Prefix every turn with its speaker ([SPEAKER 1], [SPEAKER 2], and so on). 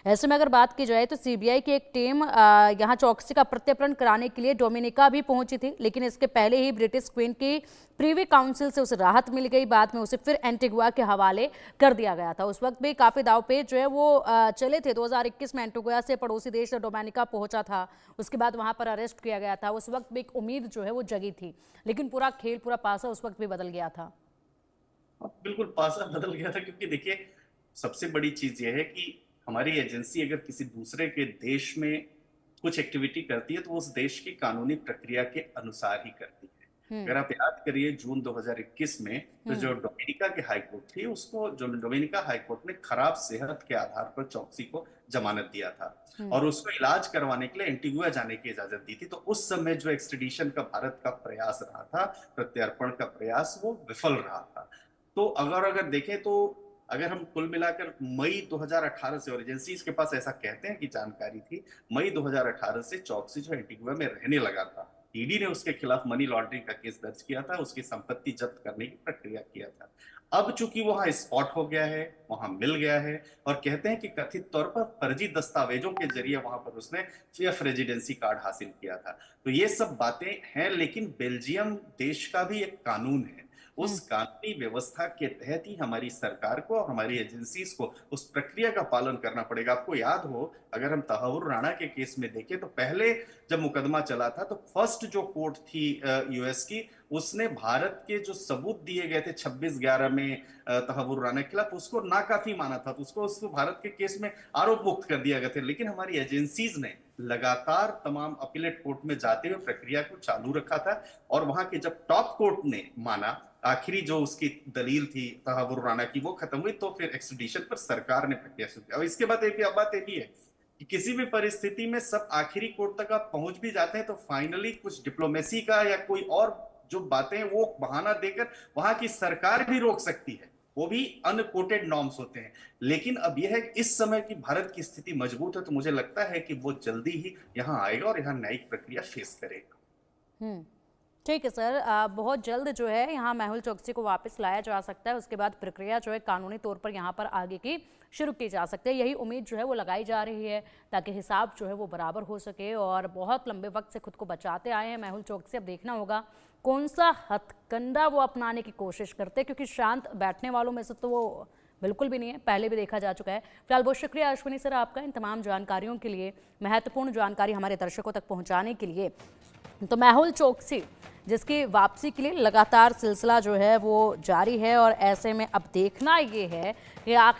[SPEAKER 1] ऐसे में अगर बात की जाए तो सीबीआई की एक टीम यहाँ चौकसी का प्रत्यर्पण कराने के लिए डोमिनिका भी पहुंची थी, लेकिन इसके पहले ही ब्रिटिश क्वीन की प्रीवी काउंसिल से उसे राहत मिल गई। बाद में उसे फिर एंटीगुआ के हवाले कर दिया गया था। उस वक्त भी काफी दाव पेच जो है वो चले थे। 2021 में एंटीगुआ से पड़ोसी देश डोमिनिका पहुंचा था, उसके बाद वहां पर अरेस्ट किया गया था। उस वक्त भी एक उम्मीद जो है वो जगी थी, लेकिन पूरा खेल, पूरा पासा उस वक्त भी बदल गया था।
[SPEAKER 2] बिल्कुल पासा बदल गया था, क्योंकि देखिए सबसे बड़ी चीज यह है कि हमारी एजेंसी अगर किसी दूसरे के देश में कुछ एक्टिविटी करती है तो वो उस देश की कानूनी प्रक्रिया के अनुसार ही करती है।
[SPEAKER 1] हम्म।
[SPEAKER 2] अगर आप याद करिए जून 2021 में तो जो
[SPEAKER 1] हम्म।
[SPEAKER 2] डोमिनिका की हाईकोर्ट थी, उसको जो डोमिनिका हाईकोर्ट ने खराब सेहत के आधार पर चौकसी को जमानत दिया था
[SPEAKER 1] हम्म।
[SPEAKER 2] और उसको इलाज करवाने के लिए एंटीगुआ जाने की इजाजत दी थी। तो उस समय जो एक्सट्रेडिशन का भारत का प्रयास रहा था, प्रत्यर्पण का प्रयास, वो विफल रहा था। तो अगर देखें तो अगर हम कुल मिलाकर मई 2018 से, और एजेंसीज के पास ऐसा कहते हैं कि जानकारी थी, मई 2018 से चौकसी जो एंटीगुआ में रहने लगा था। ईडी ने उसके खिलाफ मनी लॉन्ड्रिंग का केस दर्ज किया था, उसकी संपत्ति जब्त करने की प्रक्रिया किया था। अब चूंकि वहां स्पॉट हो गया है, वहां मिल गया है, और कहते हैं कि कथित तौर पर फर्जी दस्तावेजों के जरिए वहां पर उसने सीएफ रेजिडेंसी कार्ड हासिल किया था। तो ये सब बातें हैं, लेकिन बेल्जियम देश का भी एक कानून है।
[SPEAKER 1] हम्म।
[SPEAKER 2] उस कानूनी व्यवस्था के तहत ही हमारी सरकार को और हमारी एजेंसीज को उस प्रक्रिया का पालन करना पड़ेगा। आपको याद हो, अगर हम तहव्वुर राणा के केस में देखें तो पहले जब मुकदमा चला था तो फर्स्ट जो कोर्ट थी यूएस की, उसने भारत के जो सबूत दिए गए थे 26/11 में तहव्वुर राणा के खिलाफ, उसको नाकाफी माना था। तो उसको भारत के केस में आरोप मुक्त कर दिया गया था। लेकिन हमारी एजेंसीज ने लगातार तमाम अपीलेट कोर्ट में जाते हुए प्रक्रिया को चालू रखा था, और वहां के जब टॉप कोर्ट ने माना, आखिरी जो उसकी दलील थी तहव्वुर राणा की वो खत्म हुई, तो फिर एक्सट्रेडिशन पर सरकार ने प्रक्रिया शुरू की। और इसके बाद एक बात ये भी है कि किसी भी परिस्थिति में सब आखिरी कोर्ट तक आप पहुंच भी जाते हैं तो फाइनली कुछ डिप्लोमेसी का या कोई और जो बातें वो बहाना देकर वहां की सरकार भी रोक सकती है, वो भी अनकोटेड नॉर्म्स होते हैं। लेकिन अब यह है कि इस समय की भारत की स्थिति मजबूत है, तो मुझे लगता है कि वो जल्दी ही यहाँ आएगा और यहाँ न्यायिक प्रक्रिया फेस करेगा।
[SPEAKER 1] हम्म। ठीक है सर, बहुत जल्द जो है यहाँ मेहुल चोकसी को वापस लाया जा सकता है। उसके बाद प्रक्रिया जो है कानूनी तौर पर यहाँ पर आगे की शुरू की जा सकती है। यही उम्मीद जो है वो लगाई जा रही है, ताकि हिसाब जो है वो बराबर हो सके। और बहुत लंबे वक्त से खुद को बचाते आए हैं मेहुल चोकसी। अब देखना होगा कौन सा हथकंडा वो अपनाने की कोशिश करते हैं, क्योंकि शांत बैठने वालों में से तो वो बिल्कुल भी नहीं है, पहले भी देखा जा चुका है। फिलहाल बहुत शुक्रिया अश्विनी सर आपका इन तमाम जानकारियों के लिए, महत्वपूर्ण जानकारी हमारे दर्शकों तक पहुँचाने के लिए। तो मेहुल चोकसी जिसकी वापसी के लिए लगातार सिलसिला जो है वो जारी है, और ऐसे में अब देखना ये है कि